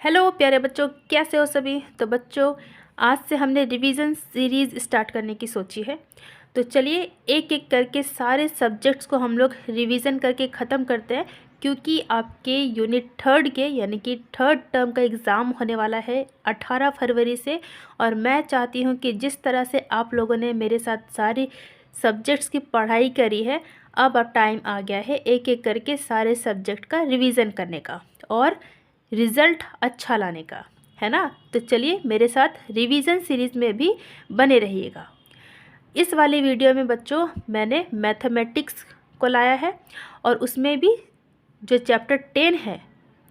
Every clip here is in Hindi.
हेलो प्यारे बच्चों, कैसे हो सभी। तो बच्चों, आज से हमने रिवीजन सीरीज़ स्टार्ट करने की सोची है। तो चलिए एक एक करके सारे सब्जेक्ट्स को हम लोग रिवीजन करके ख़त्म करते हैं, क्योंकि आपके यूनिट थर्ड के यानी कि थर्ड टर्म का एग्ज़ाम होने वाला है 18 फरवरी से। और मैं चाहती हूँ कि जिस तरह से आप लोगों ने मेरे साथ सारी सब्जेक्ट्स की पढ़ाई करी है, अब टाइम आ गया है एक एक करके सारे सब्जेक्ट का रिवीजन करने का और रिज़ल्ट अच्छा लाने का, है ना। तो चलिए मेरे साथ रिवीजन सीरीज़ में भी बने रहिएगा। इस वाली वीडियो में बच्चों मैंने मैथमेटिक्स को लाया है और उसमें भी जो चैप्टर 10 है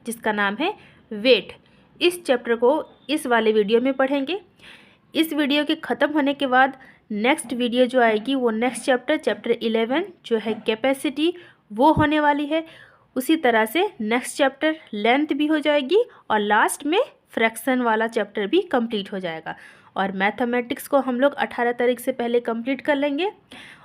जिसका नाम है वेट, इस चैप्टर को इस वाले वीडियो में पढ़ेंगे। इस वीडियो के ख़त्म होने के बाद नेक्स्ट वीडियो जो आएगी वो नेक्स्ट चैप्टर 11 जो है कैपेसिटी, वो होने वाली है। उसी तरह से नेक्स्ट चैप्टर लेंथ भी हो जाएगी और लास्ट में फ्रैक्शन वाला चैप्टर भी कंप्लीट हो जाएगा। और मैथमेटिक्स को हम लोग 18 तारीख से पहले कंप्लीट कर लेंगे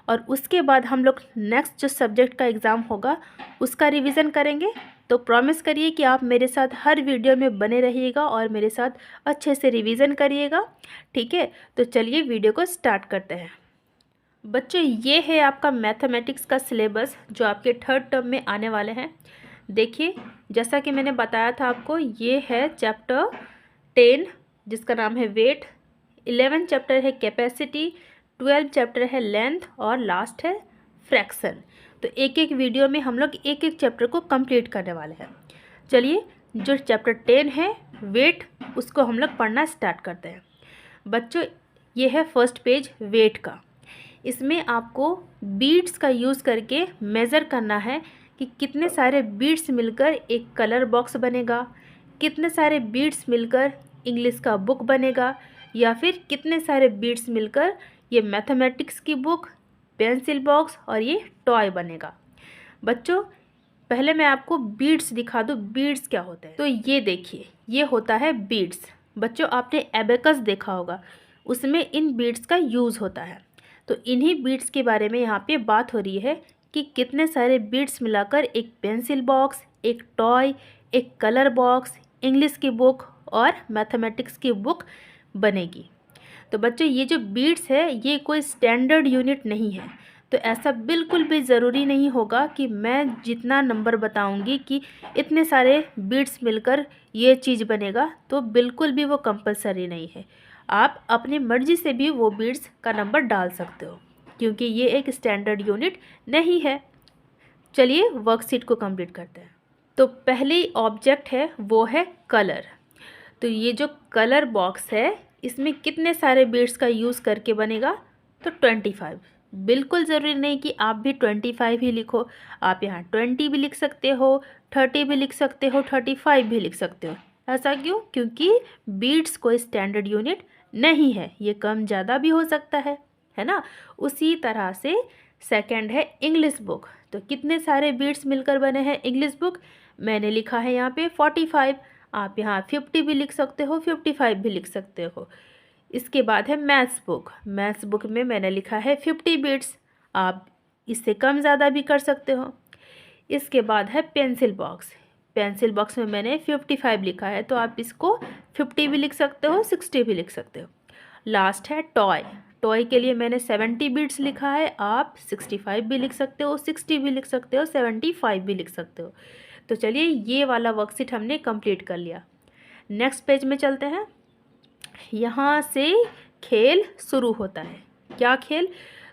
और उसके बाद हम लोग नेक्स्ट जो सब्जेक्ट का एग्ज़ाम होगा उसका रिवीजन करेंगे। तो प्रॉमिस करिए कि आप मेरे साथ हर वीडियो में बने रहिएगा और मेरे साथ अच्छे से रिवीजन करिएगा, ठीक है। तो चलिए वीडियो को स्टार्ट करते हैं। बच्चों, ये है आपका मैथमेटिक्स का सिलेबस जो आपके थर्ड टर्म में आने वाले हैं। देखिए, जैसा कि मैंने बताया था आपको, ये है चैप्टर 10 जिसका नाम है वेट, 11 चैप्टर है कैपेसिटी, 12 चैप्टर है लेंथ और लास्ट है फ्रैक्शन। तो एक एक वीडियो में हम लोग एक एक चैप्टर को कंप्लीट करने वाले हैं। चलिए, जो चैप्टर 10 है वेट, उसको हम लोग पढ़ना स्टार्ट करते हैं। बच्चों, ये है फर्स्ट पेज वेट का। इसमें आपको बीड्स का यूज़ करके मेज़र करना है कि कितने सारे बीड्स मिलकर एक कलर बॉक्स बनेगा, कितने सारे बीड्स मिलकर इंग्लिश का बुक बनेगा, या फिर कितने सारे बीड्स मिलकर ये मैथमेटिक्स की बुक, पेंसिल बॉक्स और ये टॉय बनेगा। बच्चों, पहले मैं आपको बीड्स दिखा दूँ, बीड्स क्या होते हैं। तो ये देखिए, ये होता है बीड्स। बच्चों, आपने एबेकस देखा होगा, उसमें इन बीड्स का यूज़ होता है। तो इन्हीं बीड्स के बारे में यहाँ पे बात हो रही है कि कितने सारे बीड्स मिलाकर एक पेंसिल बॉक्स, एक टॉय, एक कलर बॉक्स, इंग्लिश की बुक और मैथमेटिक्स की बुक बनेगी। तो बच्चों, ये जो बीड्स है ये कोई स्टैंडर्ड यूनिट नहीं है। तो ऐसा बिल्कुल भी ज़रूरी नहीं होगा कि मैं जितना नंबर बताऊंगी कि इतने सारे बीड्स मिलकर ये चीज़ बनेगा, तो बिल्कुल भी वो कंपलसरी नहीं है। आप अपनी मर्ज़ी से भी वो बीड्स का नंबर डाल सकते हो, क्योंकि ये एक स्टैंडर्ड यूनिट नहीं है। चलिए वर्कशीट को कंप्लीट करते हैं। तो पहली ऑब्जेक्ट है वो है कलर। तो ये जो कलर बॉक्स है इसमें कितने सारे बीड्स का यूज़ करके बनेगा, तो 25। बिल्कुल ज़रूरी नहीं कि आप भी 25 ही लिखो, आप यहाँ 20 भी लिख सकते हो, 30 भी लिख सकते हो, 35 भी लिख सकते हो। ऐसा क्यों? क्योंकि बीड्स कोई स्टैंडर्ड यूनिट नहीं है, ये कम ज़्यादा भी हो सकता है ना। उसी तरह से सेकंड है इंग्लिश बुक। तो कितने सारे बीड्स मिलकर बने हैं इंग्लिश बुक, मैंने लिखा है यहाँ पे 45। आप यहाँ 50 भी लिख सकते हो, 55 भी लिख सकते हो। इसके बाद है मैथ्स बुक। मैथ्स बुक में मैंने लिखा है 50 बीट्स, आप इससे कम ज़्यादा भी कर सकते हो। इसके बाद है पेंसिल बॉक्स। पेंसिल बॉक्स में मैंने 55 लिखा है, तो आप इसको 50 भी लिख सकते हो, 60 भी लिख सकते हो। लास्ट है टॉय। टॉय के लिए मैंने 70 बीट्स लिखा है, आप 65 भी लिख सकते हो, 60 भी लिख सकते हो, 75 भी लिख सकते हो। तो चलिए, ये वाला वर्कशीट हमने कंप्लीट कर लिया। नेक्स्ट पेज में चलते हैं। यहाँ से खेल शुरू होता है। क्या खेल?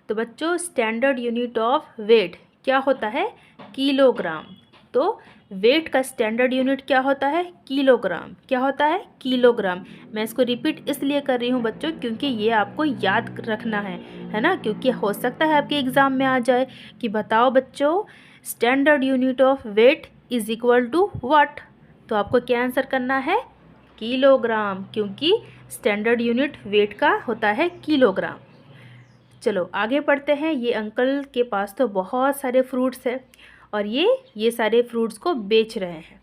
तो बच्चों, स्टैंडर्ड यूनिट ऑफ वेट क्या होता है? किलोग्राम। तो वेट का स्टैंडर्ड यूनिट क्या होता है? किलोग्राम। क्या होता है? किलोग्राम। मैं इसको रिपीट इसलिए कर रही हूँ बच्चों, क्योंकि ये आपको याद रखना है ना। क्योंकि हो सकता है आपके एग्ज़ाम में आ जाए कि बताओ बच्चों, standard unit of weight is equal to what. तो आपको क्या आंसर करना है? किलोग्राम, क्योंकि स्टैंडर्ड यूनिट वेट का होता है किलोग्राम। चलो आगे पढ़ते हैं। ये अंकल के पास तो बहुत सारे फ्रूट्स हैं और ये सारे फ्रूट्स को बेच रहे हैं।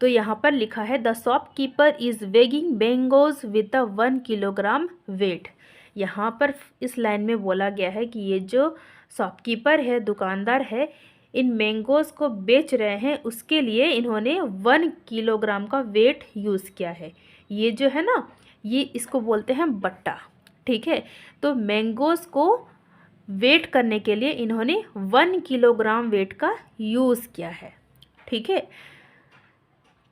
तो यहाँ पर लिखा है the shopkeeper is weighing mangoes with the 1 kilogram weight. यहाँ पर इस लाइन में बोला गया है कि ये जो शॉपकीपर है, दुकानदार है, इन मैंगोज़ को बेच रहे हैं उसके लिए इन्होंने 1 किलोग्राम का वेट यूज़ किया है। ये जो है ना, ये इसको बोलते हैं बट्टा, ठीक है। तो मैंगोज़ को वेट करने के लिए इन्होंने 1 किलोग्राम वेट का यूज़ किया है, ठीक है।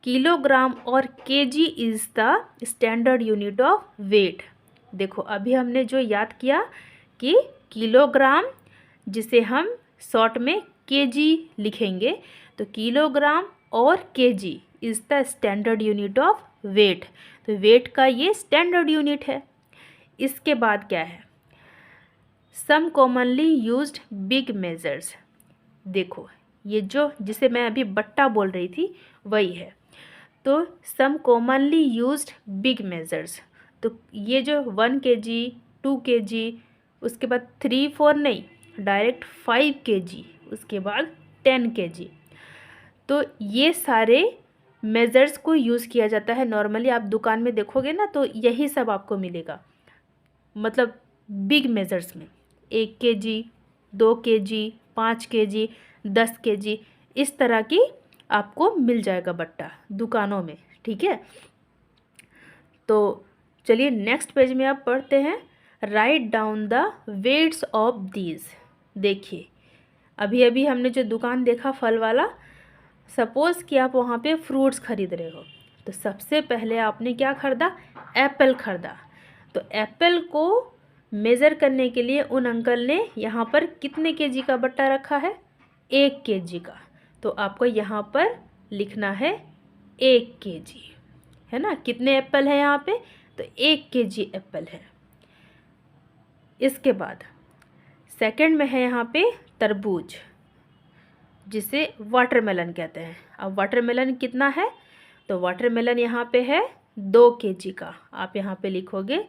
किलोग्राम और KG is the standard unit of weight. देखो अभी हमने जो याद किया कि किलोग्राम, जिसे हम शॉर्ट में केजी लिखेंगे, तो किलोग्राम और KG is the standard unit of weight. तो वेट का ये स्टैंडर्ड यूनिट है। इसके बाद क्या है, some commonly used big measures. देखो ये जो जिसे मैं अभी बट्टा बोल रही थी वही है। तो सम कॉमनली यूज्ड बिग मेजर्स, तो ये जो 1 kg 2 kg, उसके बाद 3 4 नहीं, डायरेक्ट 5 kg, उसके बाद 10 kg। तो ये सारे मेजर्स को यूज़ किया जाता है। नॉर्मली आप दुकान में देखोगे ना तो यही सब आपको मिलेगा, मतलब बिग मेजर्स में 1 kg 2 kg 5 kg 10 kg, इस तरह की आपको मिल जाएगा बट्टा दुकानों में, ठीक है। तो चलिए नेक्स्ट पेज में आप पढ़ते हैं, write down the weights of these. देखिए अभी अभी हमने जो दुकान देखा फल वाला, सपोज़ कि आप वहाँ पे फ्रूट्स खरीद रहे हो, तो सबसे पहले आपने क्या खरीदा, एप्पल खरीदा। तो एप्पल को मेज़र करने के लिए उन अंकल ने यहाँ पर कितने केजी का बट्टा रखा है, 1 kg का। तो आपको यहाँ पर लिखना है 1 kg, है ना। कितने एप्पल है यहाँ पे, तो 1 kg एप्पल है। इसके बाद सेकंड में है यहाँ पे तरबूज, जिसे वाटरमेलन कहते हैं। अब वाटरमेलन कितना है, तो वाटरमेलन यहाँ पे है 2 kg का, आप यहाँ पे लिखोगे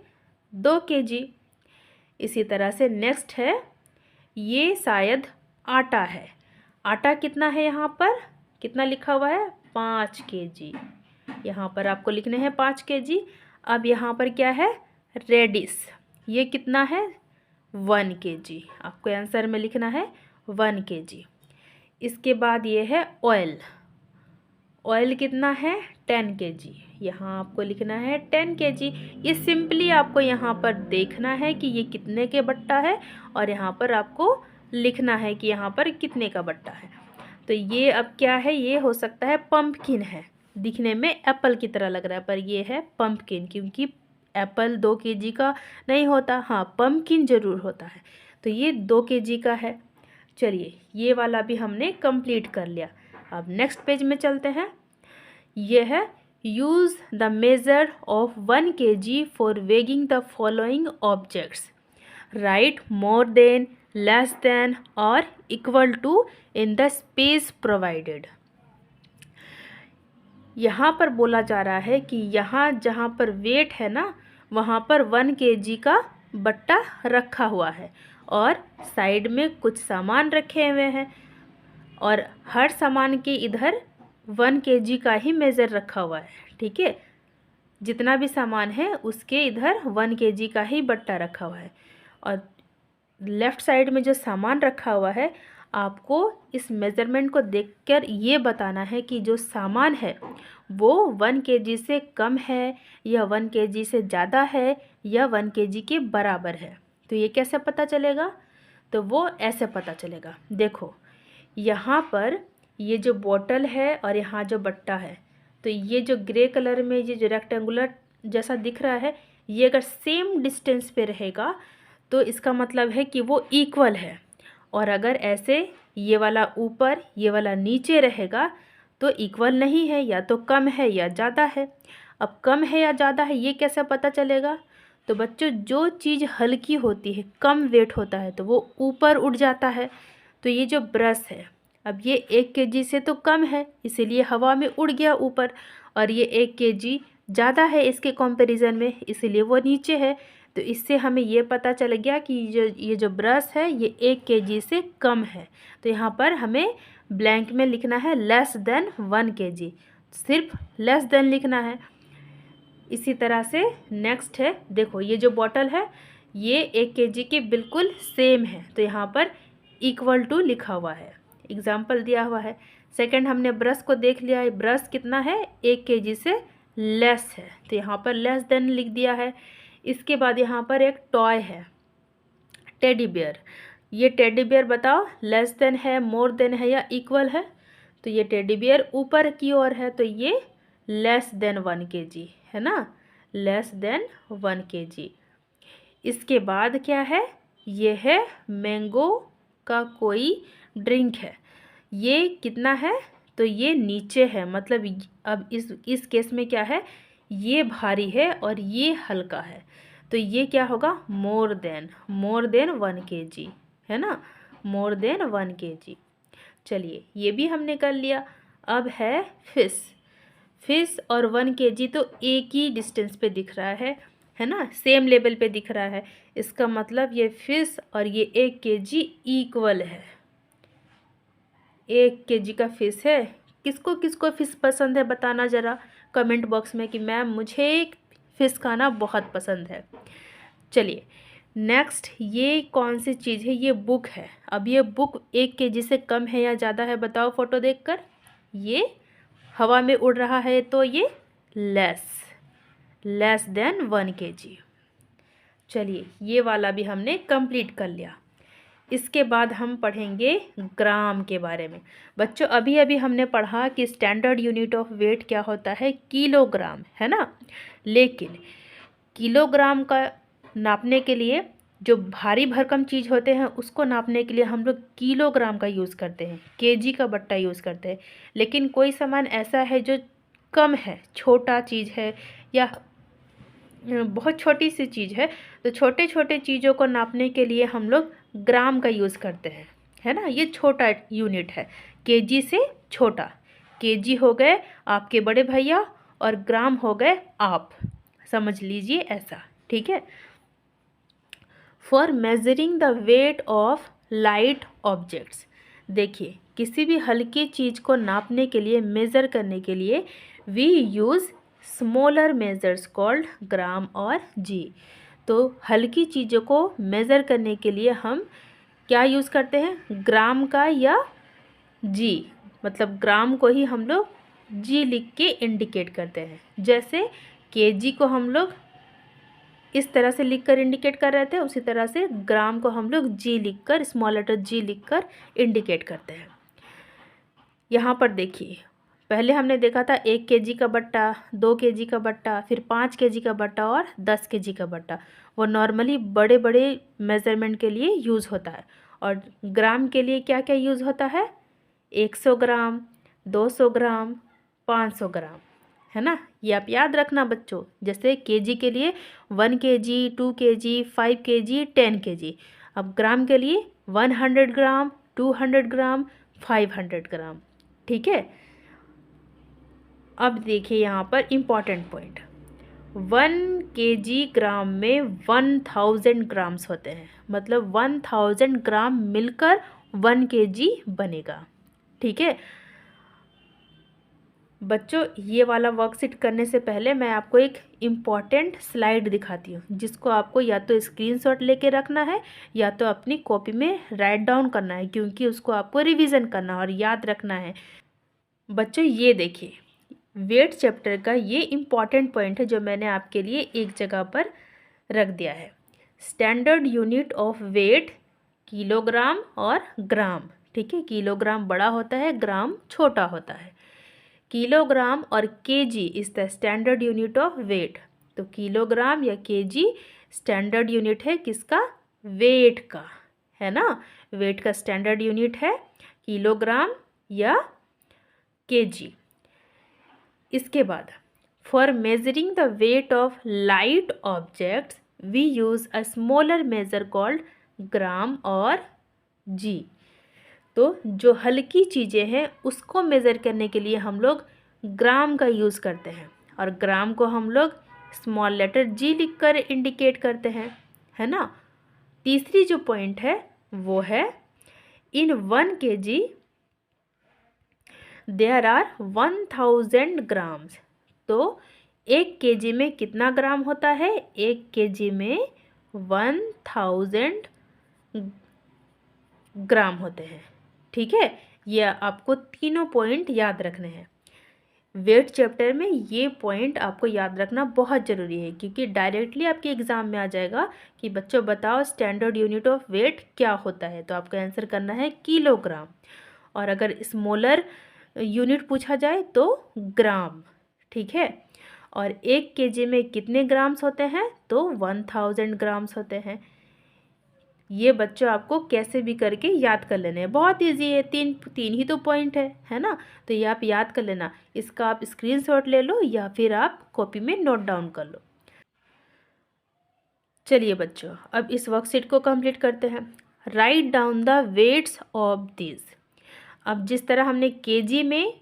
2 kg। इसी तरह से नेक्स्ट है, ये शायद आटा है। आटा कितना है यहाँ पर, कितना लिखा हुआ है, 5 kg। यहाँ पर आपको लिखने हैं 5 kg। अब यहाँ पर क्या है, रेडिश, ये कितना है, 1 kg। आपको आंसर में लिखना है 1 kg। इसके बाद ये है ऑयल, ऑयल कितना है, 10 kg। यहाँ आपको लिखना है 10 kg। ये सिंपली आपको यहाँ पर देखना है कि ये कितने के बट्टा है, और यहाँ पर आपको लिखना है कि यहाँ पर कितने का बट्टा है। तो ये अब क्या है, ये हो सकता है पम्पकिन है, दिखने में एप्पल की तरह लग रहा है, पर ये है पम्पकिन, क्योंकि एप्पल 2 kg का नहीं होता, हाँ पम्पकिन ज़रूर होता है। तो ये 2 kg का है। चलिए ये वाला भी हमने कंप्लीट कर लिया। अब नेक्स्ट पेज में चलते हैं। ये है, use the measure of 1 kg for weighing the following objects, right more than, less than or equal to in the space provided. यहाँ पर बोला जा रहा है कि यहाँ जहाँ पर वेट है ना, वहाँ पर 1 kg का बट्टा रखा हुआ है, और साइड में कुछ सामान रखे हुए हैं, और हर सामान के इधर 1 kg का ही मेज़र रखा हुआ है, ठीक है। जितना भी सामान है उसके इधर 1 kg का ही बट्टा रखा हुआ है। और लेफ़्ट साइड में जो सामान रखा हुआ है, आपको इस मेज़रमेंट को देखकर ये बताना है कि जो सामान है वो 1 kg से कम है, या 1 kg से ज़्यादा है, या 1 kg के बराबर है। तो ये कैसे पता चलेगा, तो वो ऐसे पता चलेगा। देखो यहाँ पर ये जो बोतल है और यहाँ जो बट्टा है, तो ये जो ग्रे कलर में ये जो रेक्टेंगुलर जैसा दिख रहा है, ये अगर सेम डिस्टेंस पे रहेगा तो इसका मतलब है कि वो इक्वल है। और अगर ऐसे ये वाला ऊपर ये वाला नीचे रहेगा तो इक्वल नहीं है, या तो कम है या ज़्यादा है। अब कम है या ज़्यादा है ये कैसे पता चलेगा, तो बच्चों जो चीज़ हल्की होती है, कम वेट होता है, तो वो ऊपर उड़ जाता है। तो ये जो ब्रश है, अब ये 1 kg से तो कम है, इसीलिए हवा में उड़ गया ऊपर, और ये 1 kg ज़्यादा है इसके कंपैरिजन में, इसीलिए वो नीचे है। तो इससे हमें ये पता चल गया कि ये जो ब्रश है ये 1 kg से कम है। तो यहाँ पर हमें ब्लैंक में लिखना है लेस देन 1 kg, सिर्फ लेस देन लिखना है। इसी तरह से नेक्स्ट है, देखो ये जो बॉटल है ये 1 kg के बिल्कुल सेम है, तो यहाँ पर इक्वल टू लिखा हुआ है, एग्जाम्पल दिया हुआ है। सेकंड हमने ब्रश को देख लिया है, ब्रश कितना है 1 kg से लेस है, तो यहाँ पर लेस देन लिख दिया है। इसके बाद यहाँ पर एक टॉय है टेडी बियर, ये टेडी बियर बताओ लेस देन है, मोर देन है या इक्वल है? तो ये टेडी बियर ऊपर की ओर है, तो ये लेस देन 1 kg है ना, लेस देन 1 kg। इसके बाद क्या है, ये है मैंगो का कोई ड्रिंक है, ये कितना है? तो ये नीचे है, मतलब अब इस केस में क्या है, ये भारी है और ये हल्का है, तो ये क्या होगा, मोर देन 1 kg है ना, मोर देन 1 kg। चलिए ये भी हमने कर लिया। अब है फिश और 1 kg तो एक ही डिस्टेंस पे दिख रहा है ना, सेम लेवल पे दिख रहा है। इसका मतलब ये फिश और ये 1 kg इक्वल है, 1 kg का फिश है। किसको किसको फिश पसंद है बताना ज़रा कमेंट बॉक्स में कि मैम मुझे फिश खाना बहुत पसंद है। चलिए नेक्स्ट, ये कौन सी चीज़ है, ये बुक है। अब ये बुक 1 kg से कम है या ज़्यादा है बताओ फोटो देखकर। ये हवा में उड़ रहा है तो ये लेस देन 1 kg। चलिए ये वाला भी हमने कंप्लीट कर लिया। इसके बाद हम पढ़ेंगे ग्राम के बारे में। बच्चों अभी अभी हमने पढ़ा कि स्टैंडर्ड यूनिट ऑफ वेट क्या होता है, किलोग्राम, है ना। लेकिन किलोग्राम का नापने के लिए जो भारी भरकम चीज़ होते हैं उसको नापने के लिए हम लोग किलोग्राम का यूज़ करते हैं, केजी का बट्टा यूज़ करते हैं। लेकिन कोई सामान ऐसा है जो कम है, छोटा चीज़ है या बहुत छोटी सी चीज़ है, तो छोटे छोटे चीज़ों को नापने के लिए हम लोग ग्राम का यूज़ करते हैं, है ना। ये छोटा यूनिट है, केजी से छोटा। केजी हो गए आपके बड़े भैया और ग्राम हो गए आप, समझ लीजिए ऐसा, ठीक है। For measuring the weight of light objects, देखिए किसी भी हल्की चीज़ को नापने के लिए, मेज़र करने के लिए we use smaller measures called gram or g. तो हल्की चीज़ों को मेज़र करने के लिए हम क्या यूज़ करते हैं, ग्राम का या जी, मतलब ग्राम को ही हम लोग जी लिख के इंडिकेट करते हैं। जैसे केजी को हम लोग इस तरह से लिखकर इंडिकेट कर रहे थे, उसी तरह से ग्राम को हम लोग जी लिखकर, स्मॉल लेटर जी लिखकर इंडिकेट करते हैं। यहाँ पर देखिए पहले हमने देखा था 1 kg का बट्टा, 2 kg का बट्टा, फिर 5 kg का बट्टा और 10 kg का बट्टा। वो नॉर्मली बड़े बड़े मेज़रमेंट के लिए यूज़ होता है। और ग्राम के लिए क्या क्या यूज़ होता है, 100 ग्राम, 200 ग्राम, 500 ग्राम, है ना। ये आप याद रखना बच्चों। जैसे केजी के लिए 1 kg, 2 kg, 5 kg, 10 kg। अब ग्राम के लिए 100 ग्राम, 200 ग्राम, 500 ग्राम, ठीक है। अब देखिए यहाँ पर इम्पॉर्टेंट पॉइंट, 1 kg ग्राम में 1000 ग्राम्स होते हैं, मतलब 1000 ग्राम मिलकर 1 kg बनेगा, ठीक है। बच्चों ये वाला वर्कशीट करने से पहले मैं आपको एक इम्पॉर्टेंट स्लाइड दिखाती हूँ, जिसको आपको या तो स्क्रीनशॉट लेके रखना है या तो अपनी कॉपी में राइट डाउन करना है, क्योंकि उसको आपको रिवीजन करना और याद रखना है। बच्चों ये देखिए वेट चैप्टर का ये इम्पॉर्टेंट पॉइंट है जो मैंने आपके लिए एक जगह पर रख दिया है। Standard unit of wait kilogram और ग्राम, ठीक है। किलोग्राम बड़ा होता है, ग्राम छोटा होता है। किलोग्राम और KG is the standard unit of weight. तो किलोग्राम या केजी स्टैंडर्ड यूनिट है किसका, वेट का, है ना। वेट का स्टैंडर्ड यूनिट है किलोग्राम या केजी। इसके बाद for measuring the weight of light objects we use a smaller measure called gram or g. तो जो हल्की चीज़ें हैं उसको मेज़र करने के लिए हम लोग ग्राम का यूज़ करते हैं, और ग्राम को हम लोग स्मॉल लेटर जी लिखकर इंडिकेट करते हैं, है ना। तीसरी जो पॉइंट है वो है इन 1 kg देयर आर 1000 ग्राम्स। तो 1 kg में कितना ग्राम होता है, 1 kg में 1000 ग्राम होते हैं, ठीक है। ये आपको तीनों पॉइंट याद रखने हैं। वेट चैप्टर में ये पॉइंट आपको याद रखना बहुत ज़रूरी है, क्योंकि डायरेक्टली आपके एग्ज़ाम में आ जाएगा कि बच्चों बताओ स्टैंडर्ड यूनिट ऑफ वेट क्या होता है, तो आपको आंसर करना है किलोग्राम। और अगर स्मॉलर यूनिट पूछा जाए तो ग्राम, ठीक है। और 1 केजी में कितने ग्राम्स होते हैं, तो 1000 ग्राम्स होते हैं। ये बच्चों आपको कैसे भी करके याद कर लेने हैं, बहुत इजी है, तीन ही तो पॉइंट है ना। तो ये आप याद कर लेना, इसका आप स्क्रीनशॉट ले लो या फिर आप कॉपी में नोट डाउन कर लो। चलिए बच्चों, अब इस वर्कशीट को कंप्लीट करते हैं। Write down the weights of this. अब जिस तरह हमने केजी में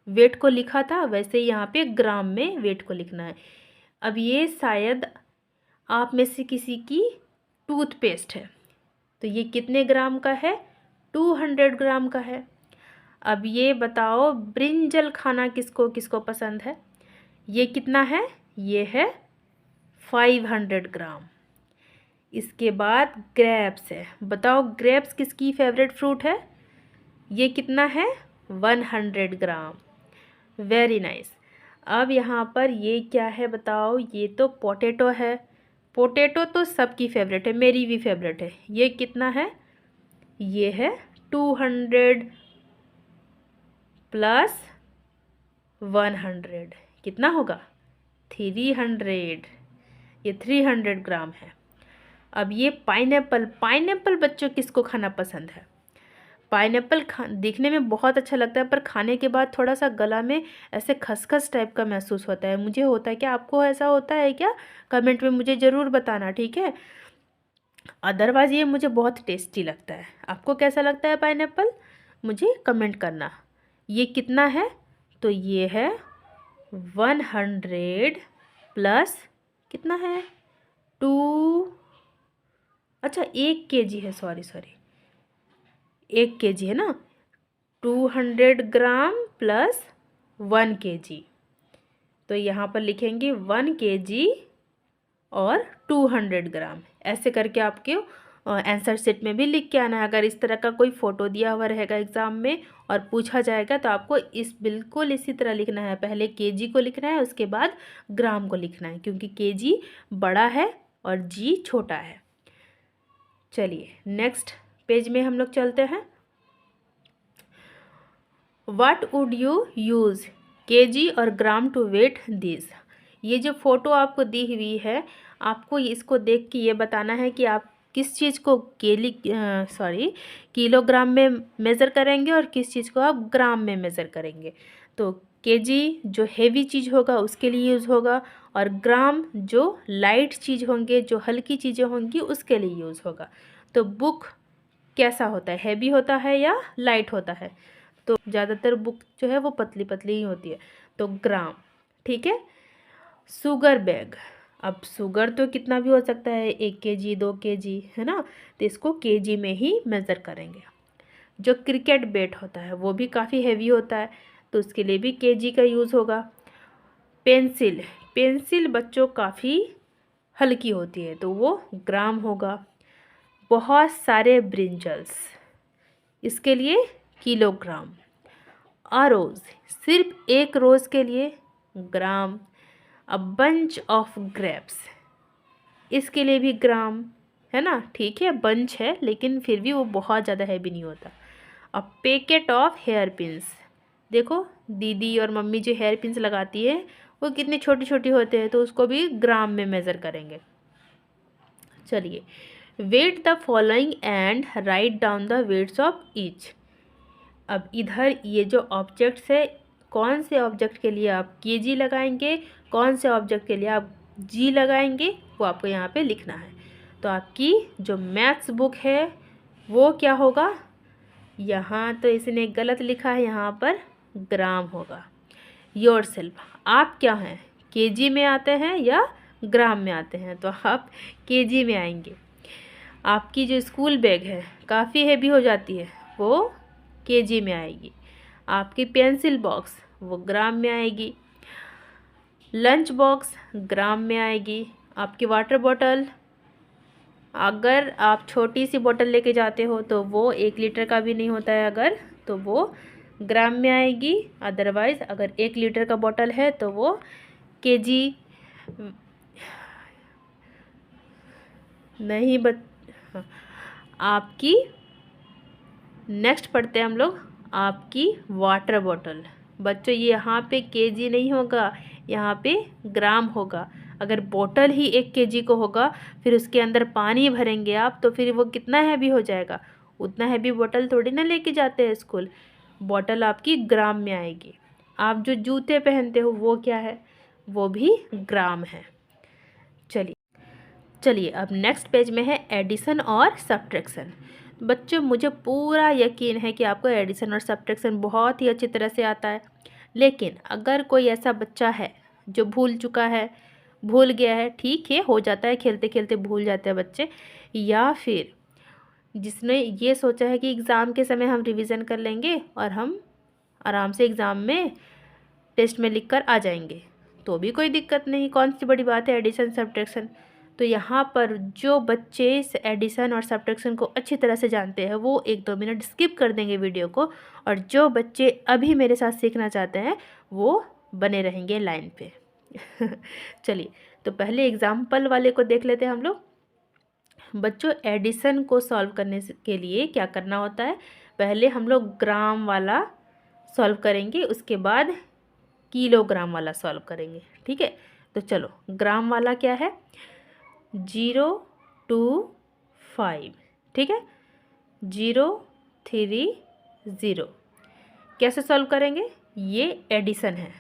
वेट को लिखा था, वैसे यहाँ पे ग्राम में वेट को लिखना है। अब ये शायद आप में से किसी की टूथपेस्ट है, तो ये कितने ग्राम का है, 200 ग्राम का है। अब ये बताओ ब्रिंजल खाना किसको किसको पसंद है, ये कितना है, ये है 500 ग्राम। इसके बाद ग्रेप्स है, बताओ ग्रेप्स किसकी फेवरेट फ्रूट है, ये कितना है, 100 ग्राम। Very nice. अब यहाँ पर ये क्या है बताओ, ये तो पोटैटो है। पोटैटो तो सबकी फेवरेट है, मेरी भी फेवरेट है। ये कितना है, ये है 200 प्लस 100, कितना होगा, 300। ये 300 ग्राम है। अब ये पाइनएप्पल, पाइनएप्पल बच्चों किसको खाना पसंद है, पाइनएप्पल दिखने में बहुत अच्छा लगता है, पर खाने के बाद थोड़ा सा गला में ऐसे खसखस टाइप का महसूस होता है। मुझे होता है क्या, आपको ऐसा होता है क्या, कमेंट में मुझे ज़रूर बताना, ठीक है। अदरवाइज़ ये मुझे बहुत टेस्टी लगता है। आपको कैसा लगता है पाइनएप्पल, मुझे कमेंट करना। ये कितना है, तो ये है 100 प्लस कितना है, 2, अच्छा 1 केजी है, सॉरी 1 केजी है ना, 200 ग्राम प्लस 1 केजी। तो यहाँ पर लिखेंगे 1 केजी और 200 ग्राम, ऐसे करके आपके आंसर शीट में भी लिख के आना है। अगर इस तरह का कोई फ़ोटो दिया हुआ रहेगा एग्ज़ाम में और पूछा जाएगा, तो आपको बिल्कुल इसी तरह लिखना है। पहले केजी को लिखना है, उसके बाद ग्राम को लिखना है, क्योंकि केजी बड़ा है और जी छोटा है। चलिए नेक्स्ट पेज में हम लोग चलते हैं। What would you use KG और ग्राम टू वेट दिस। ये जो फ़ोटो आपको दी हुई है, आपको इसको देख के ये बताना है कि आप किस चीज़ को किलोग्राम में मेज़र करेंगे और किस चीज़ को आप ग्राम में मेज़र करेंगे। तो केजी जो हेवी चीज़ होगा उसके लिए यूज़ होगा, और ग्राम जो लाइट चीज़ होंगे, जो हल्की चीज़ें होंगी, उसके लिए यूज़ होगा। तो बुक कैसा होता है, हैवी होता है या लाइट होता है, तो ज़्यादातर बुक जो है वो पतली पतली ही होती है, तो ग्राम, ठीक है। शुगर बैग, अब शुगर तो कितना भी हो सकता है, 1 केजी 2 केजी, है ना, तो इसको केजी में ही मेज़र करेंगे। जो क्रिकेट बैट होता है वो भी काफ़ी हैवी होता है, तो उसके लिए भी केजी का यूज़ होगा। पेंसिल, पेंसिल बच्चों काफ़ी हल्की होती है, तो वो ग्राम होगा। बहुत सारे ब्रिंजल्स, इसके लिए किलोग्राम। रोज़, सिर्फ एक रोज़ के लिए ग्राम। अ बंच ऑफ ग्रेप्स, इसके लिए भी ग्राम, है ना, ठीक है, बंच है लेकिन फिर भी वो बहुत ज़्यादा हैवी नहीं होता। A packet of hair pins, देखो दीदी और मम्मी जो हेयर पिन्स लगाती है वो कितनी छोटी छोटी होते हैं, तो उसको भी ग्राम में मेज़र करेंगे। चलिए, weight the following and write down the weights of each. अब इधर ये जो ऑब्जेक्ट्स है, कौन से ऑब्जेक्ट के लिए आप केजी लगाएंगे, कौन से ऑब्जेक्ट के लिए आप जी लगाएंगे, वो आपको यहाँ पे लिखना है। तो आपकी जो मैथ्स बुक है वो क्या होगा, यहाँ तो इसने गलत लिखा है, यहाँ पर ग्राम होगा। योरसेल्फ, आप क्या हैं, केजी में आते हैं या ग्राम में आते हैं, तो आप केजी में आएंगे। आपकी जो स्कूल बैग है काफ़ी हैवी हो जाती है, वो केजी में आएगी। आपकी पेंसिल बॉक्स वो ग्राम में आएगी। लंच बॉक्स ग्राम में आएगी। आपकी वाटर बॉटल, अगर आप छोटी सी बोतल लेके जाते हो तो वो 1 लीटर का भी नहीं होता है, अगर तो वो ग्राम में आएगी, अदरवाइज़ अगर 1 लीटर का बॉटल है तो वो केजी नहीं हाँ, आपकी नेक्स्ट पढ़ते हैं हम लोग आपकी वाटर बॉटल। बच्चों ये यहाँ पे केजी नहीं होगा, यहाँ पे ग्राम होगा। अगर बोतल ही 1 केजी को होगा, फिर उसके अंदर पानी भरेंगे आप, तो फिर वो कितना हैवी हो जाएगा। उतना हैवी बोतल थोड़ी ना लेके जाते हैं स्कूल। बोतल आपकी ग्राम में आएगी। आप जो जूते पहनते हो वो क्या है, वो भी ग्राम है। चलिए अब नेक्स्ट पेज में है एडिशन और सब्ट्रैक्शन। बच्चों मुझे पूरा यकीन है कि आपको एडिशन और सब्ट्रैक्शन बहुत ही अच्छी तरह से आता है। लेकिन अगर कोई ऐसा बच्चा है जो भूल चुका है, भूल गया है, ठीक है, हो जाता है, खेलते खेलते भूल जाते हैं बच्चे, या फिर जिसने ये सोचा है कि एग्ज़ाम के समय हम रिवीजन कर लेंगे और हम आराम से एग्ज़ाम में टेस्ट में लिख कर आ जाएंगे, तो भी कोई दिक्कत नहीं। कौन सी बड़ी बात है एडिशन सब्ट्रैक्शन। तो यहाँ पर जो बच्चे इस एडिशन और सब्ट्रैक्शन को अच्छी तरह से जानते हैं वो 1-2 मिनट स्किप कर देंगे वीडियो को, और जो बच्चे अभी मेरे साथ सीखना चाहते हैं वो बने रहेंगे लाइन पे। चलिए तो पहले एग्जाम्पल वाले को देख लेते हैं हम लोग। बच्चों एडिशन को सॉल्व करने के लिए क्या करना होता है, पहले हम लोग ग्राम वाला सॉल्व करेंगे, उसके बाद किलोग्राम वाला सॉल्व करेंगे। ठीक है, तो चलो ग्राम वाला क्या है, 0 2 5। ठीक है, 0 3 0। कैसे सॉल्व करेंगे, ये एडिशन है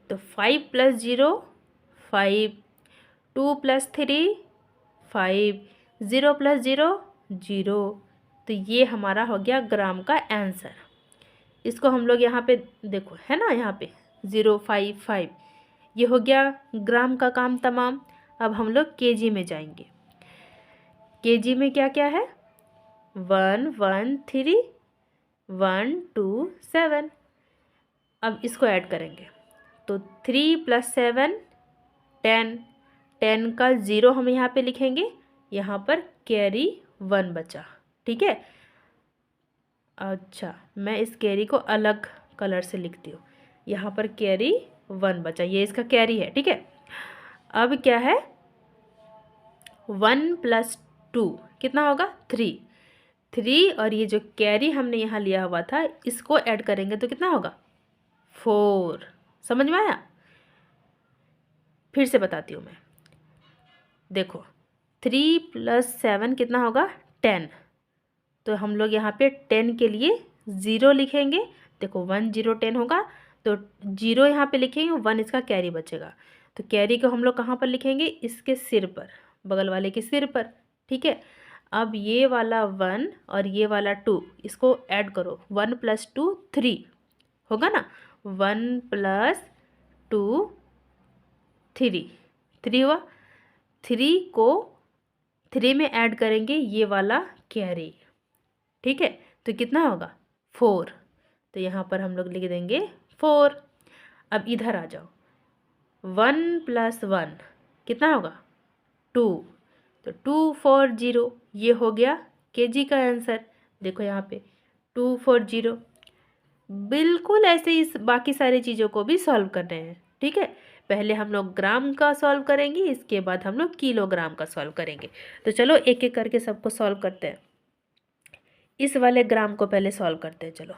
तो 5 + 0 5, 2 + 3 5, 0 + 0 0। तो ये हमारा हो गया ग्राम का आंसर। इसको हम लोग यहाँ पे देखो है ना, यहाँ पे 0 5 5 ये हो गया ग्राम का काम तमाम। अब हम लोग केजी में जाएंगे। केजी में क्या क्या है, 1 1 3 1 2 7। अब इसको ऐड करेंगे तो 3 + 7 10। 10 का 0 हम यहाँ पे लिखेंगे, यहाँ पर कैरी 1 बचा। ठीक है, अच्छा मैं इस कैरी को अलग कलर से लिखती हूँ, यहाँ पर कैरी 1 बचा, ये इसका कैरी है। ठीक है, अब क्या है 1 + 2 कितना होगा 3। 3 और ये जो कैरी हमने यहाँ लिया हुआ था इसको ऐड करेंगे तो कितना होगा 4। समझ में आया, फिर से बताती हूँ मैं। देखो 3 + 7 कितना होगा 10, तो हम लोग यहाँ पे 10 के लिए 0 लिखेंगे। देखो 1 0 10 होगा तो 0 यहाँ पे लिखेंगे, 1 इसका कैरी बचेगा। तो कैरी को हम लोग कहाँ पर लिखेंगे, इसके सिर पर, बगल वाले के सिर पर। ठीक है, अब ये वाला 1 और ये वाला 2 इसको ऐड करो, 1 + 2 3 होगा ना, 1 + 2 3 3 हुआ। 3 को 3 में ऐड करेंगे ये वाला कैरी। ठीक है, तो कितना होगा 4। तो यहाँ पर हम लोग लिख देंगे 4। अब इधर आ जाओ, 1 + 1 कितना होगा 2, तो 2 4 0 ये हो गया केजी का आंसर। देखो यहाँ पे 2 4 0। बिल्कुल ऐसे ही बाकी सारी चीज़ों को भी सॉल्व कर रहे हैं। ठीक है, पहले हम लोग ग्राम का सॉल्व करेंगे, इसके बाद हम लोग किलोग्राम का सॉल्व करेंगे। तो चलो एक एक करके सबको सॉल्व करते हैं। इस वाले ग्राम को पहले सॉल्व करते हैं। चलो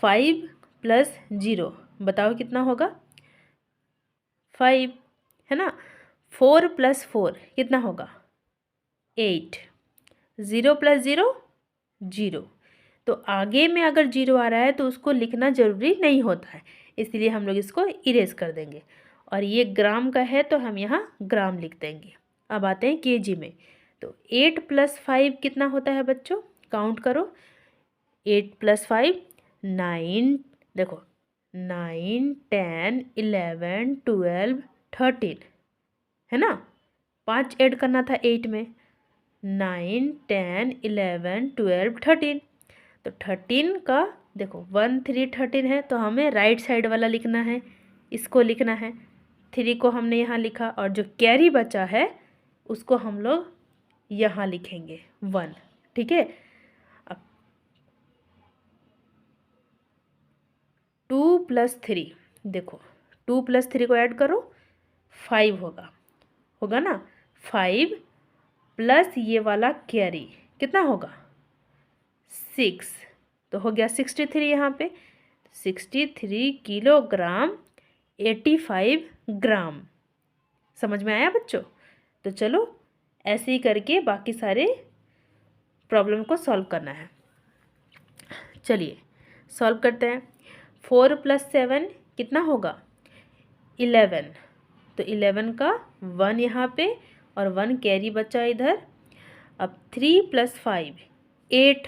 5 + 0 बताओ कितना होगा 5, है ना। 4 + 4 कितना होगा 8। 0 + 0 0। तो आगे में अगर 0 आ रहा है तो उसको लिखना ज़रूरी नहीं होता है, इसलिए हम लोग इसको इरेज कर देंगे। और ये ग्राम का है तो हम यहाँ ग्राम लिख देंगे। अब आते हैं केजी में। तो 8 + 5 कितना होता है बच्चों, काउंट करो। 8 + 5 9, देखो 9 10 11 12 13, है ना। 5 ऐड करना था 8 में, 9 10 11 12 13। तो 13 का देखो 1 3 13 है तो हमें राइट साइड वाला लिखना है, इसको लिखना है। 3 को हमने यहाँ लिखा और जो कैरी बचा है उसको हम लोग यहाँ लिखेंगे 1। ठीक है, अब 2+3, देखो 2+3 को ऐड करो 5 होगा ना। 5 प्लस ये वाला कैरी कितना होगा 6, तो हो गया 63 यहाँ पे। 63 किलोग्राम 85 ग्राम। समझ में आया बच्चों? तो चलो ऐसे ही करके बाकी सारे प्रॉब्लम को सॉल्व करना है। चलिए सॉल्व करते हैं। 4 + 7 कितना होगा 11, तो 11 का 1 यहाँ पे और 1 कैरी बचा इधर। अब 3 + 5 8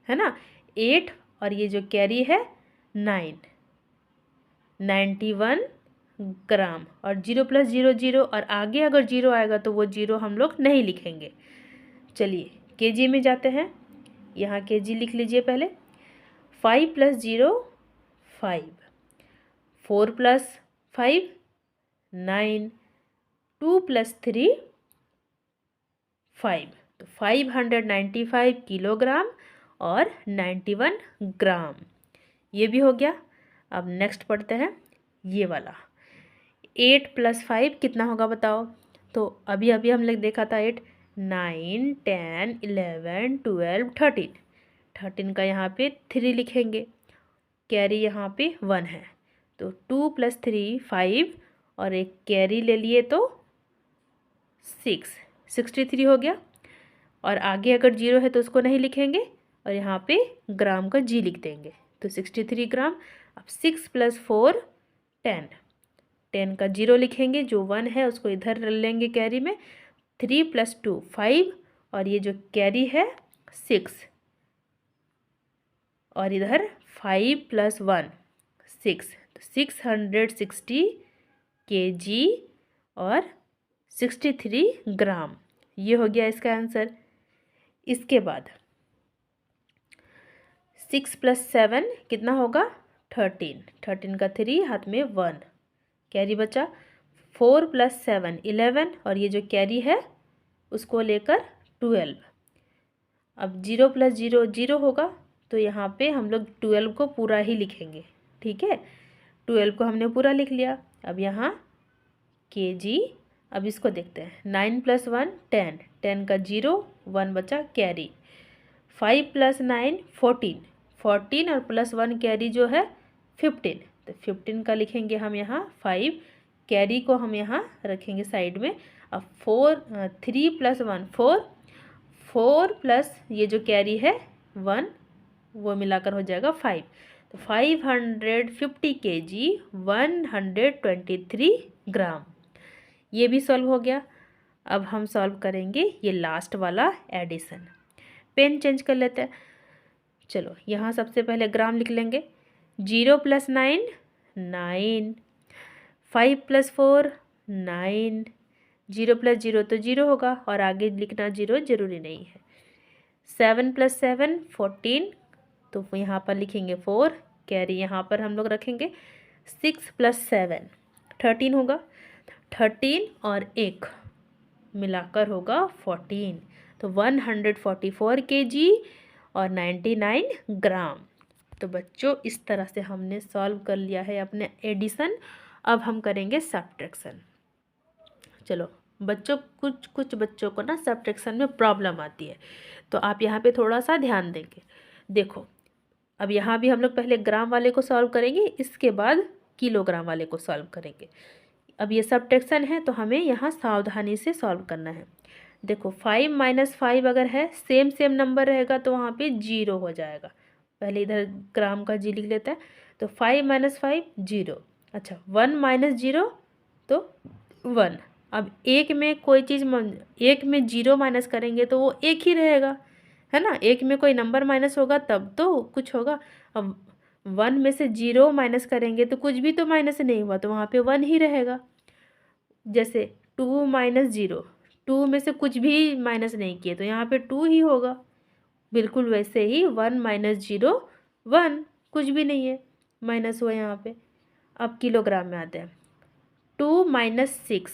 है ना, 8 और ये जो कैरी है 9, 91 ग्राम। और 0 + 0 0, और आगे अगर 0 आएगा तो वो 0 हम लोग नहीं लिखेंगे। चलिए केजी में जाते हैं, यहाँ केजी लिख लीजिए पहले। 5 + 0 5, 4 + 5 9, 2 + 3 5, तो 595 किलोग्राम और 91 ग्राम। ये भी हो गया। अब नेक्स्ट पढ़ते हैं ये वाला। 8 + 5 कितना होगा बताओ? तो अभी अभी हम लोग देखा था 8, 9 10 11 12 13, 13 का यहाँ पे 3 लिखेंगे, कैरी यहाँ पे 1 है, तो 2 + 3 5 और एक कैरी ले लिए तो 6, 63 हो गया। और आगे अगर 0 है तो उसको नहीं लिखेंगे और यहाँ पे ग्राम का जी लिख देंगे, तो 63 ग्राम। अब 6 + 4 10, 10 का 0 लिखेंगे, जो 1 है उसको इधर लेंगे कैरी में। 3 + 2 5 और ये जो कैरी है 6, और इधर 5 + 1 6, तो 660 kg और 63 ग्राम। ये हो गया इसका आंसर। इसके बाद 6 + 7 कितना होगा 13, 13 का 3 हाथ में 1 कैरी बचा। 4 + 7 11 और ये जो कैरी है उसको लेकर 12। अब 0 + 0 0 होगा, तो यहाँ पे हम लोग 12 को पूरा ही लिखेंगे। ठीक है, 12 को हमने पूरा लिख लिया। अब यहाँ केजी। अब इसको देखते हैं। 9 + 1 10, 10 का 0 1 बचा कैरी। 5 + 9 14, 14 और +1 कैरी जो है 15, तो 15 का लिखेंगे हम यहाँ 5, कैरी को हम यहाँ रखेंगे साइड में। अब 3 + 1 4, 4 प्लस ये जो कैरी है 1 वो मिलाकर हो जाएगा 5, तो 550 kg 123 ग्राम। ये भी सॉल्व हो गया। अब हम सॉल्व करेंगे ये लास्ट वाला एडिशन। पेन चेंज कर लेते हैं। चलो यहाँ सबसे पहले ग्राम लिख लेंगे। 0 + 9 9, 5 + 4 9, 0 + 0 तो 0 होगा और आगे लिखना 0 जरूरी नहीं है। 7 + 7 14, तो यहाँ पर लिखेंगे 4, कैरी यहाँ पर हम लोग रखेंगे। 6 + 7 13 होगा, 13 और 1 मिलाकर होगा 14, तो 144 kg और 99 ग्राम। तो बच्चों इस तरह से हमने सॉल्व कर लिया है अपने एडिशन। अब हम करेंगे सब्ट्रैक्शन। चलो बच्चों, कुछ बच्चों को ना सब्ट्रैक्शन में प्रॉब्लम आती है, तो आप यहाँ पे थोड़ा सा ध्यान देंगे। देखो अब यहाँ भी हम लोग पहले ग्राम वाले को सॉल्व करेंगे, इसके बाद किलोग्राम वाले को सॉल्व करेंगे। अब ये सब्ट्रैक्शन है तो हमें यहाँ सावधानी से सॉल्व करना है। देखो 5 - 5 अगर है सेम नंबर रहेगा तो वहाँ पे 0 हो जाएगा। पहले इधर ग्राम का जी लिख लेता है, तो 5 - 5 0। अच्छा 1 - 0 तो 1। अब एक में कोई चीज़ एक में 0 माइनस करेंगे तो वो एक ही रहेगा, है ना। एक में कोई नंबर माइनस होगा तब तो कुछ होगा। अब 1 में से 0 माइनस करेंगे तो कुछ भी तो माइनस नहीं हुआ, तो वहाँ पे 1 ही रहेगा। जैसे 2 - 0, 2 में से कुछ भी माइनस नहीं किए तो यहाँ पे 2 ही होगा। बिल्कुल वैसे ही 1 - 0 1, कुछ भी नहीं है माइनस हुआ यहाँ पे। अब किलोग्राम में आते हैं। 2 - 6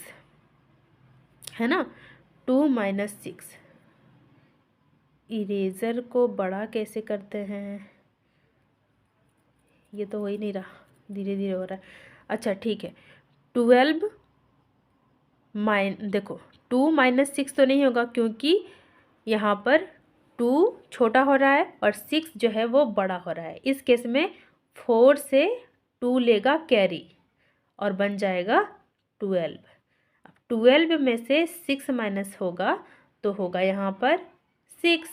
है ना, 2 - 6। इरेज़र को बड़ा कैसे करते हैं, ये तो हो ही नहीं रहा। धीरे धीरे हो रहा है। अच्छा ठीक है, 12 देखो 2 माइनस 6 तो नहीं होगा, क्योंकि यहाँ पर 2 छोटा हो रहा है और 6 जो है वो बड़ा हो रहा है। इस केस में 4 से 2 लेगा कैरी और बन जाएगा 12। अब 12 में से 6 माइनस होगा तो होगा यहाँ पर 6।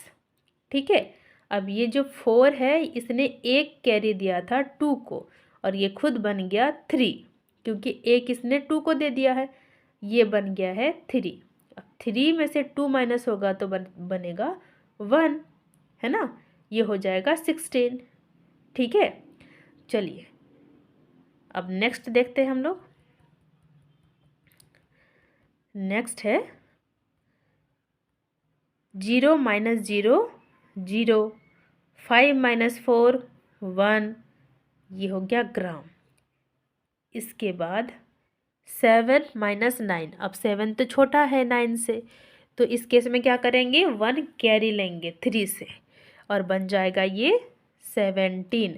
ठीक है, अब ये जो 4 है इसने एक कैरी दिया था 2 को और ये खुद बन गया 3, क्योंकि एक इसने 2 को दे दिया है, ये बन गया है 3। अब 3 में से 2 माइनस होगा तो बनेगा 1, है ना, ये हो जाएगा 16। ठीक है, चलिए अब नेक्स्ट देखते हैं हम लोग। नेक्स्ट है 0 माइनस 0 0, 5 माइनस 4 1, ये हो गया ग्राम। इसके बाद 7 माइनस 9, अब 7 तो छोटा है 9 से, तो इस केस में क्या करेंगे, 1 कैरी लेंगे 3 से और बन जाएगा ये 17।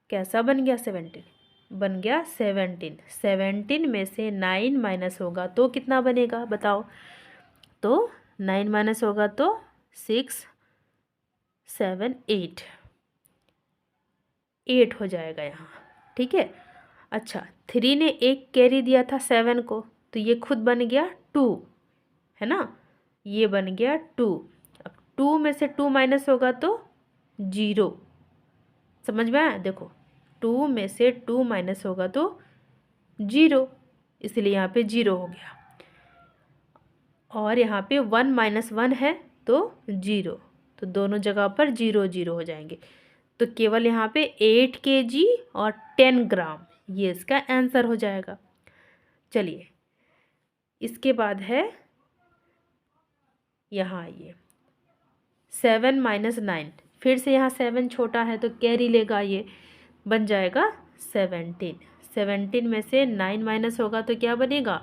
कैसा बन गया 17? बन गया 17। 17 में से 9 माइनस होगा तो कितना बनेगा बताओ? तो 9 माइनस होगा तो 6 7 8 हो जाएगा यहाँ। ठीक है, अच्छा 3 ने एक कैरी दिया था 7 को, तो ये खुद बन गया 2, है ना, ये बन गया 2। अब 2 में से 2 माइनस होगा तो 0। समझ में आया? देखो 2 में से 2 माइनस होगा तो 0, इसलिए यहाँ पे 0 हो गया। और यहाँ पे 1 माइनस 1 है तो 0, तो दोनों जगह पर 0 0 हो जाएंगे। तो केवल यहाँ पे 8 kg और 10 ग्राम, ये इसका आंसर हो जाएगा। चलिए इसके बाद है यहाँ ये 7 माइनस 9, फिर से यहाँ 7 छोटा है तो कैरी लेगा, ये बन जाएगा 17। 17 में से 9 माइनस होगा तो क्या बनेगा?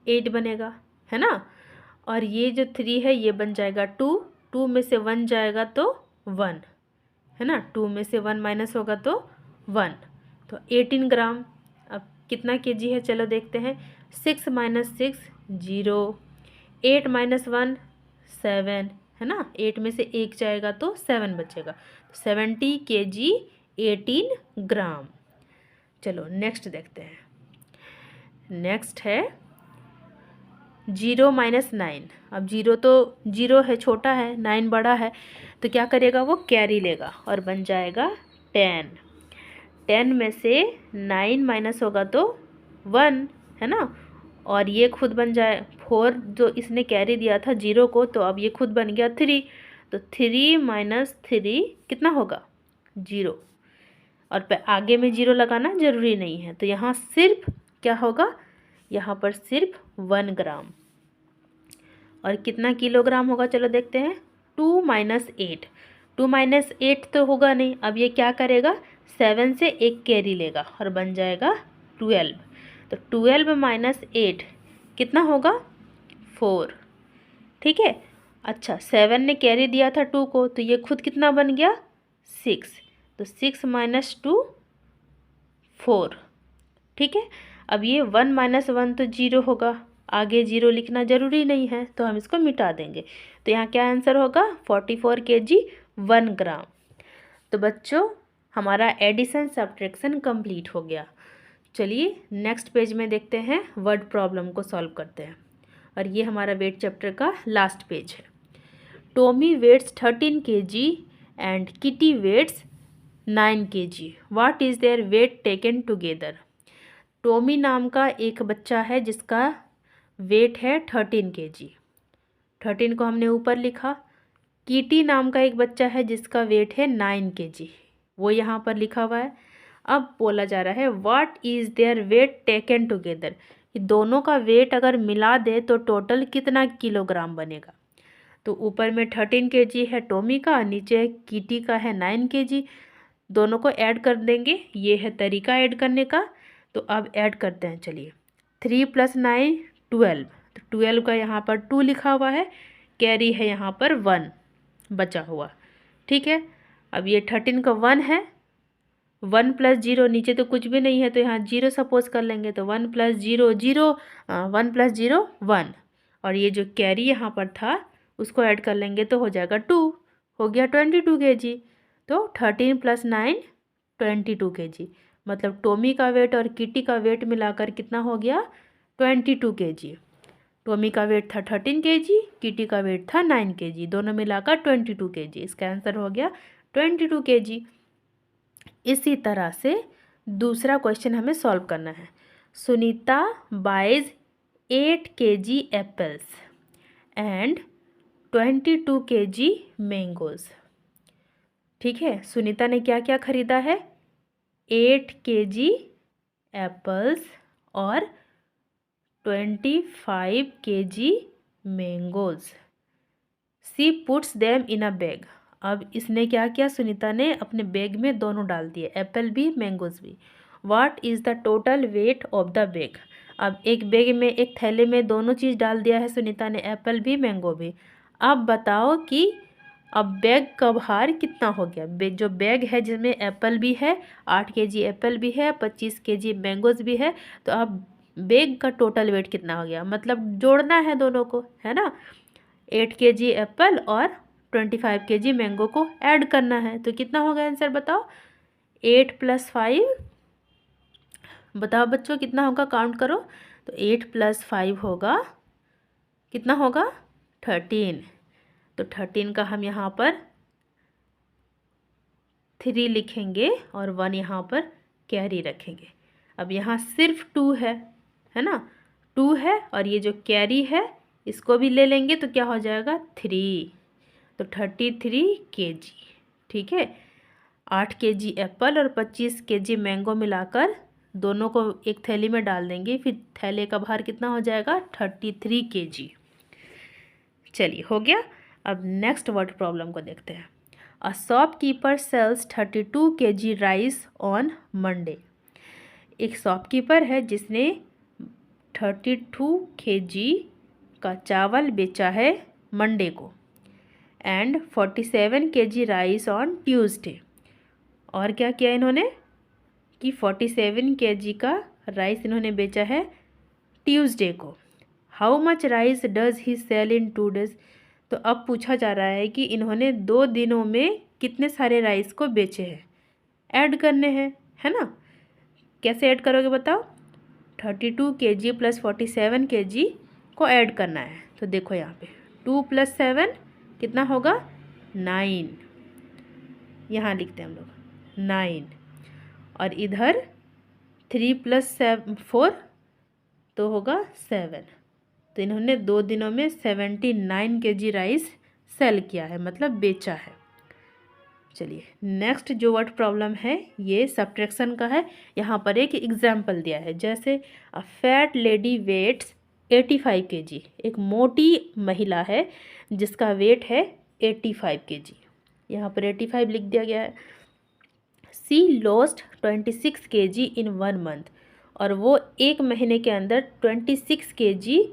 8 बनेगा, है ना। और ये जो 3 है ये बन जाएगा 2, 2 में से 1 जाएगा तो 1, है ना, 2 में से 1 माइनस होगा तो 1, तो 18 ग्राम। अब कितना केजी है चलो देखते हैं। 6 माइनस 6 0, 8 माइनस 1 7, है ना, 8 में से 1 जाएगा तो 7 बचेगा। 70 kg 18 ग्राम। चलो नेक्स्ट देखते हैं। नेक्स्ट है 0 माइनस 9। अब 0 तो 0 है, छोटा है, 9 बड़ा है, तो क्या करेगा, वो कैरी लेगा और बन जाएगा 10। 10 में से 9 माइनस होगा तो 1, है ना, और ये खुद बन जाए 4, जो इसने कैरी दिया था 0 को, तो अब ये खुद बन गया 3, तो 3 माइनस 3 कितना होगा? 0। और आगे में 0 लगाना ज़रूरी नहीं है, तो यहाँ सिर्फ क्या होगा, यहाँ पर सिर्फ 1 ग्राम। और कितना किलोग्राम होगा चलो देखते हैं। 2 माइनस 8, 2 माइनस 8 तो होगा नहीं, अब ये क्या करेगा, 7 से एक कैरी लेगा और बन जाएगा 12। तो 12 माइनस 8 कितना होगा? 4। ठीक है, अच्छा 7 ने कैरी दिया था 2 को, तो ये खुद कितना बन गया? 6, तो 6 माइनस 2 4। ठीक है, अब ये 1 माइनस 1 तो 0 होगा, आगे 0 लिखना ज़रूरी नहीं है, तो हम इसको मिटा देंगे। तो यहाँ क्या आंसर होगा? 44 kg 1 ग्राम। तो बच्चों हमारा एडिशन सब्ट्रैक्शन कंप्लीट हो गया। चलिए नेक्स्ट पेज में देखते हैं, वर्ड प्रॉब्लम को सॉल्व करते हैं। और ये हमारा वेट चैप्टर का लास्ट पेज है। Tommy weighs 13 kg and Kitty weighs 9 kg। What is their weight taken together? Tommy नाम का एक बच्चा है जिसका वेट है 13 kg, 13 को हमने ऊपर लिखा। कीटी नाम का एक बच्चा है जिसका वेट है 9 kg, वो यहाँ पर लिखा हुआ है। अब बोला जा रहा है what is their weight taken together, ये दोनों का वेट अगर मिला दे तो टोटल कितना किलोग्राम बनेगा। तो ऊपर में 13 kg है टॉमी का, नीचे कीटी का है 9 kg, दोनों को ऐड कर देंगे, ये है तरीका ऐड करने का। तो अब ऐड करते हैं, चलिए 3 + 9 12, तो 12 का यहाँ पर 2 लिखा हुआ है, कैरी है यहाँ पर 1 बचा हुआ, ठीक है। अब ये 13 का 1 है, 1 प्लस 0, नीचे तो कुछ भी नहीं है तो यहाँ 0 सपोज कर लेंगे, तो 1 प्लस 0 0, 1 प्लस 0 1, और ये जो कैरी यहाँ पर था उसको ऐड कर लेंगे तो हो जाएगा 2, हो गया 22 kg। तो 13 प्लस 9 22 kg, मतलब टॉमी का वेट और किटी का वेट मिलाकर कितना हो गया 22 kg। टॉमी का वेट था 13 kg, किटी का वेट था 9 kg, दोनों मिलाकर 22 kg। इसका आंसर हो गया 22 kg। इसी तरह से दूसरा क्वेश्चन हमें सॉल्व करना है। Sunita buys 8 kg apples and 22 kg mangoes. ठीक है, सुनीता ने क्या क्या खरीदा है, 8 kg एप्पल्स और 25 kg mangoes. She puts them in a bag. अब इसने क्या किया, सुनीता ने अपने बैग में दोनों डाल दिए, एप्पल भी मैंगोज भी। What is the total weight of the bag. अब एक बैग में, एक थैले में दोनों चीज़ डाल दिया है सुनीता ने, एप्पल भी मैंगो भी। अब बताओ कि अब बैग का भार कितना हो गया। जो बैग है जिसमें एप्पल भी है, 8 kg एप्पल भी है, 25 kg मैंगोज भी है, तो अब बैग का टोटल वेट कितना हो गया, मतलब जोड़ना है दोनों को, है ना। 8 kg एप्पल और 25 kg मैंगो को ऐड करना है, तो कितना होगा आंसर बताओ। 8 + 5, बताओ बच्चों कितना होगा, काउंट करो। तो 8 + 5 होगा, कितना होगा 13। तो 13 का हम यहाँ पर 3 लिखेंगे और 1 यहाँ पर कैरी रखेंगे। अब यहाँ सिर्फ 2 है ना, 2 है, और ये जो कैरी है इसको भी ले लेंगे तो क्या हो जाएगा 3, तो 33 kg। ठीक है, 8 kg एप्पल और 25 kg मैंगो मिलाकर दोनों को एक थैली में डाल देंगे, फिर थैले का भार कितना हो जाएगा 33 kg। चलिए हो गया। अब नेक्स्ट वर्ड प्रॉब्लम को देखते हैं। A shopkeeper sells 32 kg rice on Monday. एक शॉपकीपर है जिसने 32 kg का चावल बेचा है मंडे को, and 47 kg rice on Tuesday. और क्या किया इन्होंने कि 47 kg का राइस इन्होंने बेचा है ट्यूसडे को। How much rice does he sell in 2 days। तो अब पूछा जा रहा है कि इन्होंने 2 दिनों में कितने सारे राइस को बेचे हैं, ऐड करने हैं, है ना। कैसे ऐड करोगे बताओ। 32 kg + 47 kg को ऐड करना है, तो देखो यहाँ पे 2 + 7 कितना होगा 9, यहाँ लिखते हैं हम लोग 9, और इधर 3 + 4 तो होगा 7। तो इन्होंने 2 दिनों में 79 kg राइस सेल किया है, मतलब बेचा है। चलिए नेक्स्ट जो वर्ड प्रॉब्लम है ये सब्ट्रैक्शन का है। यहाँ पर एक एग्जाम्पल दिया है, जैसे a fat lady weighs 85 kg। एक मोटी महिला है जिसका वेट है 85 kg, यहाँ पर 85 लिख दिया गया है। सी लॉस्ट 26 kg इन 1 month। और वो एक महीने के अंदर 26 kg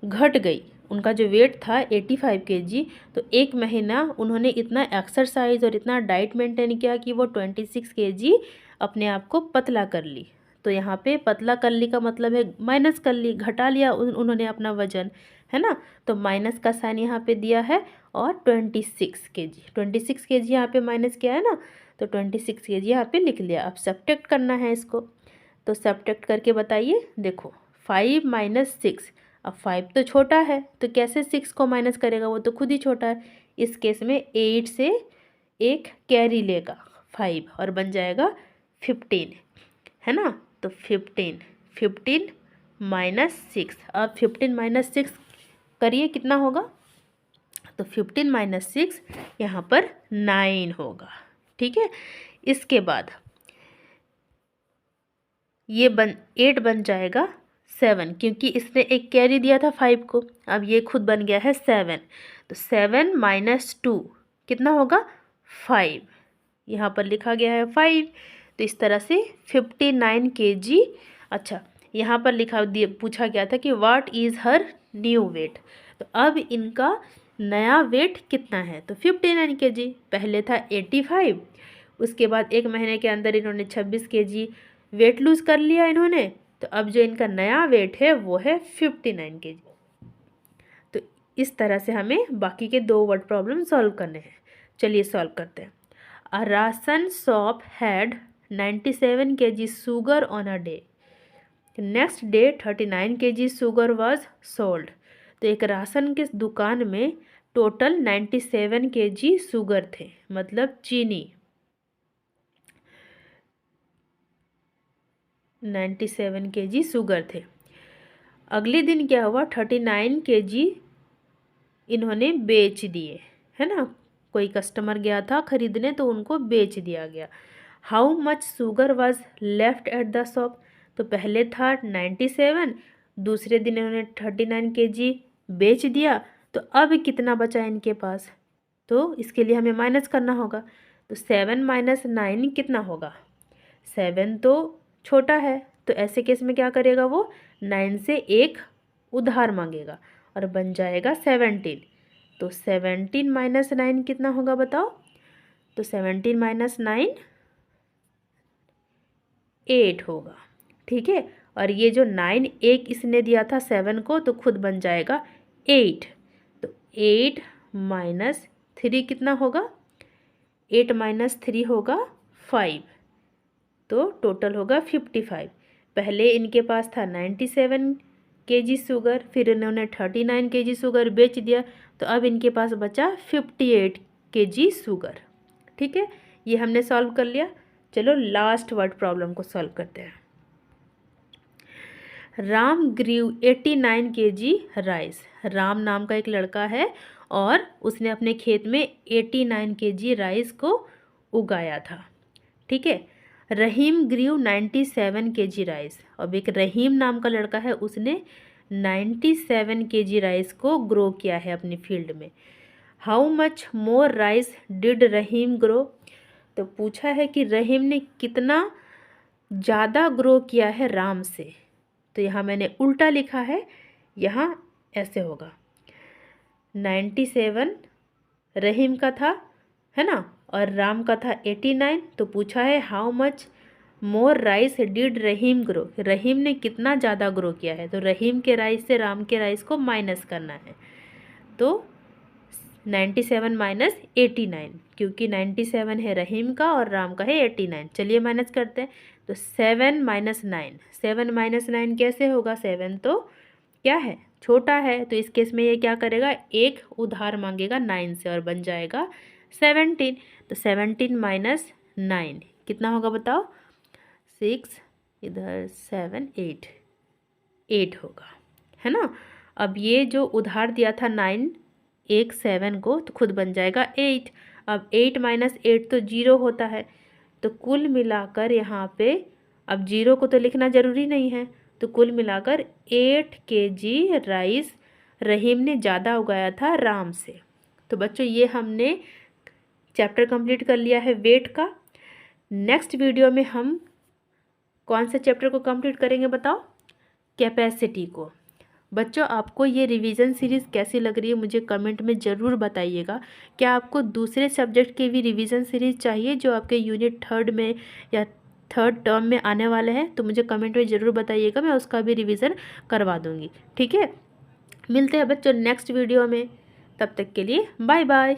घट गई। उनका जो वेट था 85 kg, तो एक महीना उन्होंने इतना एक्सरसाइज और इतना डाइट मेंटेन किया कि वो 26 kg अपने आप को पतला कर ली। तो यहाँ पे पतला कर ली का मतलब है माइनस कर ली, घटा लिया उन्होंने अपना वजन, है ना। तो माइनस का साइन यहाँ पे दिया है और 26 kg यहाँ पे माइनस किया है ना, तो 26 kg यहाँ पे लिख लिया। अब सब्ट्रैक्ट करना है इसको, तो सब्ट्रैक्ट करके बताइए। देखो 5 - 6, अब 5 तो छोटा है तो कैसे 6 को माइनस करेगा, वो तो खुद ही छोटा है। इस केस में 8 से एक कैरी लेगा 5 और बन जाएगा 15, है ना। तो 15 - 6, अब 15 - 6 करिए कितना होगा, तो 15 - 6 यहाँ पर 9 होगा। ठीक है, इसके बाद ये 8 बन जाएगा 7, क्योंकि इसने एक कैरी दिया था 5 को, अब ये खुद बन गया है 7। तो 7 - 2 कितना होगा 5, यहाँ पर लिखा गया है 5। तो इस तरह से 59 kg। अच्छा, यहाँ पर पूछा गया था कि what is her new weight. तो अब इनका नया वेट कितना है, तो 59 kg। पहले था 85, उसके बाद 1 महीने के अंदर इन्होंने 26 kg वेट लूज़ कर लिया इन्होंने, तो अब जो इनका नया वेट है वो है 59 kg। तो इस तरह से हमें बाकी के 2 वर्ड प्रॉब्लम सॉल्व करने हैं। चलिए सॉल्व करते हैं। A ration shop had 97 kg sugar on a day. Next day 39 kg sugar was sold. तो एक राशन के दुकान में टोटल 97 kg शुगर थे, मतलब चीनी 97 kg शुगर थे। अगले दिन क्या हुआ, 39 kg इन्होंने बेच दिए, है ना। कोई कस्टमर गया था खरीदने तो उनको बेच दिया गया। How much sugar was left at the shop. तो पहले था 97, दूसरे दिन इन्होंने 39 kg बेच दिया, तो अब कितना बचा इनके पास, तो इसके लिए हमें माइनस करना होगा। तो 7 - 9 कितना होगा, 7 तो छोटा है, तो ऐसे केस में क्या करेगा वो 9 से 1 उधार मांगेगा और बन जाएगा 17। तो 17 - 9 कितना होगा बताओ, तो 17 - 9 8 होगा, ठीक है। और ये जो 9 1 इसने दिया था 7 को, तो खुद बन जाएगा 8। तो 8 - 3 कितना होगा, 8 - 3 होगा 5, तो टोटल होगा 55। पहले इनके पास था 97 kg शुगर, फिर इन्होंने 39 kg शुगर बेच दिया, तो अब इनके पास बचा 58 kg शुगर, ठीक है। ये हमने सॉल्व कर लिया। चलो लास्ट वर्ड प्रॉब्लम को सॉल्व करते हैं। Ram grew 89 kg rice. Ram नाम का एक लड़का है और उसने अपने खेत में 89 kg राइस को उगाया था, ठीक है। रहीम ग्रीव 97 kg राइस। अब एक रहीम नाम का लड़का है, उसने 97 kg राइस को ग्रो किया है अपनी फील्ड में। How much more rice did Rahim grow. तो पूछा है कि रहीम ने कितना ज़्यादा ग्रो किया है राम से। तो यहाँ मैंने उल्टा लिखा है, यहाँ ऐसे होगा 97 रहीम का था, है ना, और राम का था 89। तो पूछा है how much more rice did Rahim grow, Rahim ने कितना ज़्यादा ग्रो किया है। तो रहीम के राइस से राम के राइस को माइनस करना है, तो 97 - 89, क्योंकि 97 है रहीम का और राम का है 89। चलिए माइनस करते हैं। तो 7 - 9, 7 - 9 कैसे होगा, 7 तो क्या है, छोटा है, तो इस केस में ये क्या करेगा, एक उधार मांगेगा 9 से और बन जाएगा 17। तो 17 - 9 कितना होगा बताओ, 6, इधर 7 8 8 होगा, है ना। अब ये जो उधार दिया था 9 1 7 को, तो खुद बन जाएगा 8। अब 8 - 8 तो 0 होता है, तो कुल मिलाकर यहाँ पे अब 0 को तो लिखना ज़रूरी नहीं है, तो कुल मिलाकर 8 kg राइस रहीम ने ज़्यादा उगाया था राम से। तो बच्चों ये हमने चैप्टर कंप्लीट कर लिया है वेट का। नेक्स्ट वीडियो में हम कौन से चैप्टर को कंप्लीट करेंगे बताओ, कैपेसिटी को। बच्चों आपको ये रिवीजन सीरीज़ कैसी लग रही है मुझे कमेंट में ज़रूर बताइएगा। क्या आपको दूसरे सब्जेक्ट के भी रिवीजन सीरीज़ चाहिए जो आपके यूनिट 3 में या 3rd टर्म में आने वाले हैं, तो मुझे कमेंट में ज़रूर बताइएगा, मैं उसका भी रिवीजन करवा दूँगी, ठीक है। मिलते हैं बच्चों नेक्स्ट वीडियो में, तब तक के लिए बाय बाय।